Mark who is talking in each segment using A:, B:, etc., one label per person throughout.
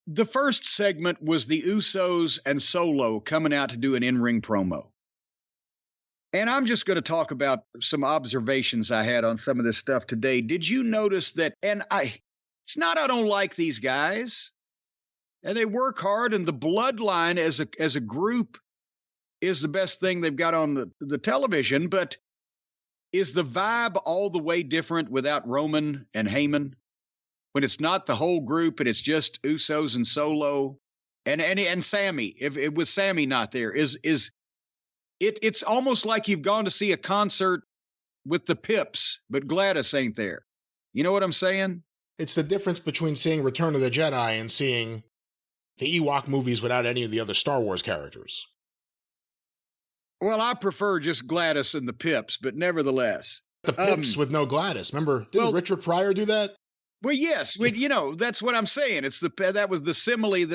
A: the first segment was the Usos and Solo coming out to do an in-ring promo. And I'm just going to talk about some observations I had on some of this stuff today. Did you notice that? It's not I don't like these guys, and they work hard, and the Bloodline as a group is the best thing they've got on the television. But is the vibe all the way different without Roman and Heyman? When it's not the whole group and it's just Usos and Solo and Sammy, if it was Sammy not there, it's almost like you've gone to see a concert with the Pips, but Gladys ain't there. You know what I'm saying?
B: It's the difference between seeing Return of the Jedi and seeing the Ewok movies without any of the other Star Wars characters.
A: Well, I prefer just Gladys and the Pips, but nevertheless.
B: The Pips with no Gladys. Remember, didn't Richard Pryor do that?
A: Well, yes. That's what I'm saying. That was the simile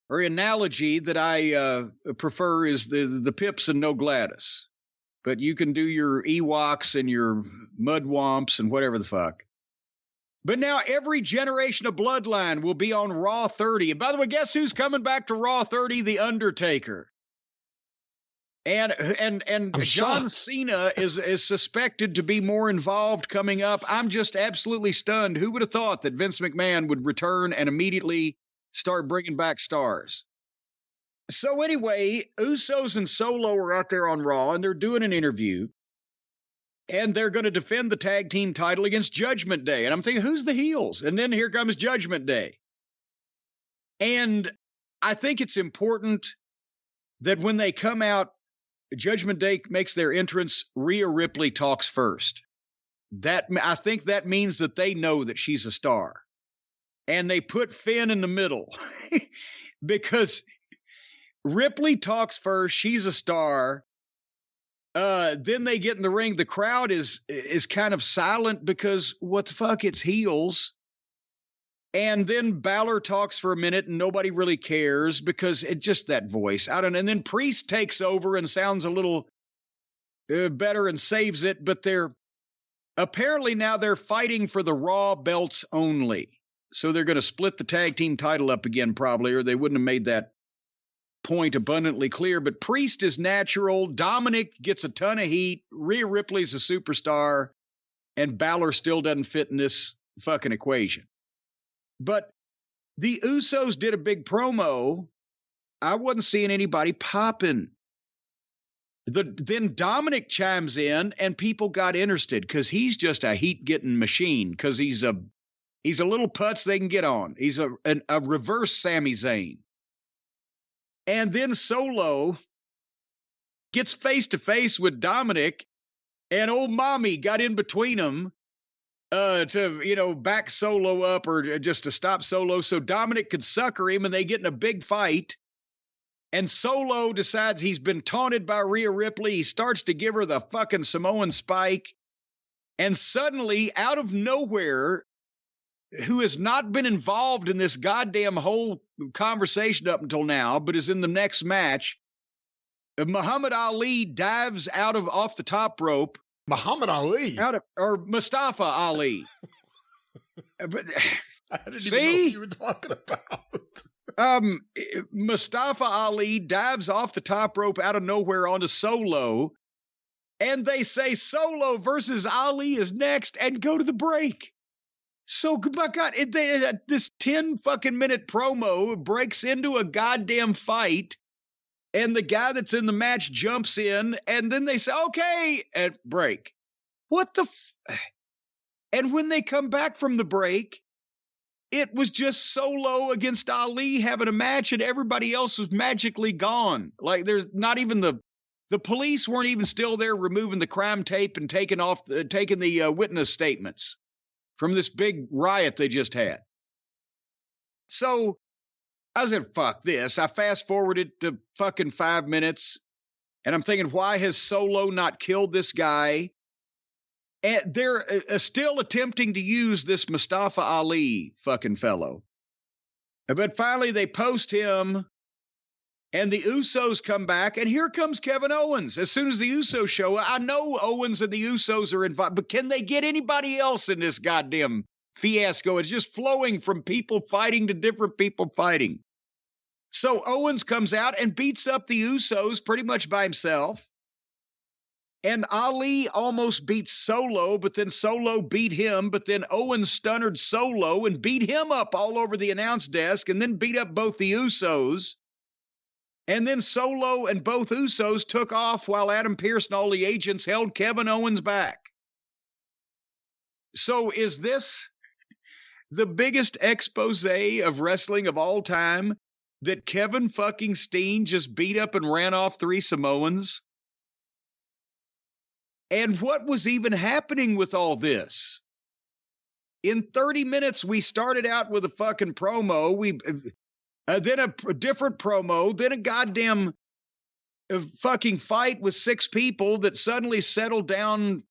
A: or analogy that I prefer is the Pips and no Gladys. But you can do your Ewoks and your Mudwomps and whatever the fuck. But now every generation of Bloodline will be on Raw 30. And by the way, guess who's coming back to Raw 30? The Undertaker. And John Cena is suspected to be more involved coming up. I'm just absolutely stunned. Who would have thought that Vince McMahon would return and immediately start bringing back stars? So anyway, Usos and Solo are out there on Raw, and they're doing an interview. And they're going to defend the tag team title against Judgment Day. And I'm thinking, who's the heels? And then here comes Judgment Day. And I think it's important that when they come out, Judgment Day makes their entrance. Rhea Ripley talks first. I think that means that they know that she's a star. And they put Finn in the middle because Ripley talks first. She's a star. Then they get in the ring. The crowd is kind of silent because what the fuck? It's heels. And then Balor talks for a minute and nobody really cares because it just that voice. I don't know. And then Priest takes over and sounds a little better and saves it. But they're fighting for the Raw belts only. So they're going to split the tag team title up again probably, or they wouldn't have made that point abundantly clear. But Priest is natural. Dominic gets a ton of heat. Rhea Ripley's a superstar. And Balor still doesn't fit in this fucking equation. But the Usos did a big promo. I wasn't seeing anybody popping. Then Dominic chimes in and people got interested because he's just a heat-getting machine because he's a little putz they can get on. He's a reverse Sami Zayn. And then Solo gets face-to-face with Dominic, and old mommy got in between them to back Solo up or just to stop Solo so Dominic could sucker him, and they get in a big fight. And Solo decides he's been taunted by Rhea Ripley. He starts to give her the fucking Samoan spike. And suddenly, out of nowhere, who has not been involved in this goddamn whole conversation up until now, but is in the next match, Muhammad Ali dives off the top rope.
B: Muhammad Ali?
A: Or Mustafa Ali. But,
B: I didn't even know what you were talking about.
A: Mustafa Ali dives off the top rope out of nowhere onto Solo, and they say Solo versus Ali is next and go to the break. So, my God, this 10 fucking minute promo breaks into a goddamn fight, and the guy that's in the match jumps in, and then they say, okay, and break. What the And when they come back from the break, it was just Solo against Ali having a match, and everybody else was magically gone. Like, there's not even the police weren't even still there removing the crime tape and taking the witness statements from this big riot they just had. So I said, fuck this. I fast forwarded to fucking 5 minutes, and I'm thinking, why has Solo not killed this guy? And they're still attempting to use this Mustafa Ali fucking fellow. But finally they post him, and the Usos come back, and here comes Kevin Owens. As soon as the Usos show up, I know Owens and the Usos are involved, but can they get anybody else in this goddamn fiasco. It's just flowing from people fighting to different people fighting. So Owens comes out and beats up the Usos pretty much by himself. And Ali almost beat Solo, but then Solo beat him. But then Owens stunned Solo and beat him up all over the announce desk and then beat up both the Usos. And then Solo and both Usos took off while Adam Pearce and all the agents held Kevin Owens back. So is this the biggest expose of wrestling of all time, that Kevin fucking Steen just beat up and ran off 3 Samoans? And what was even happening with all this? In 30 minutes, we started out with a fucking promo. Then a different promo, then a goddamn fucking fight with 6 people that suddenly settled down.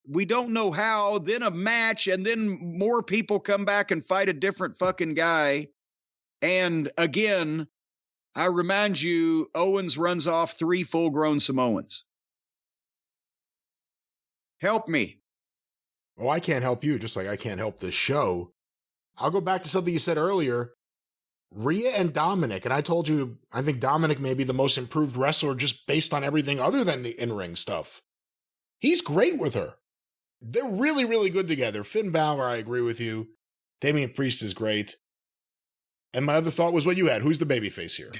A: We don't know how, then a match, and then more people come back and fight a different fucking guy. And again, I remind you, Owens runs off 3 full-grown Samoans. Help me.
B: Oh, I can't help you, just like I can't help this show. I'll go back to something you said earlier. Rhea and Dominic, and I told you, I think Dominic may be the most improved wrestler just based on everything other than the in-ring stuff. He's great with her. They're really, really good together. Finn Balor, I agree with you. Damian Priest is great. And my other thought was what you had. Who's the babyface here?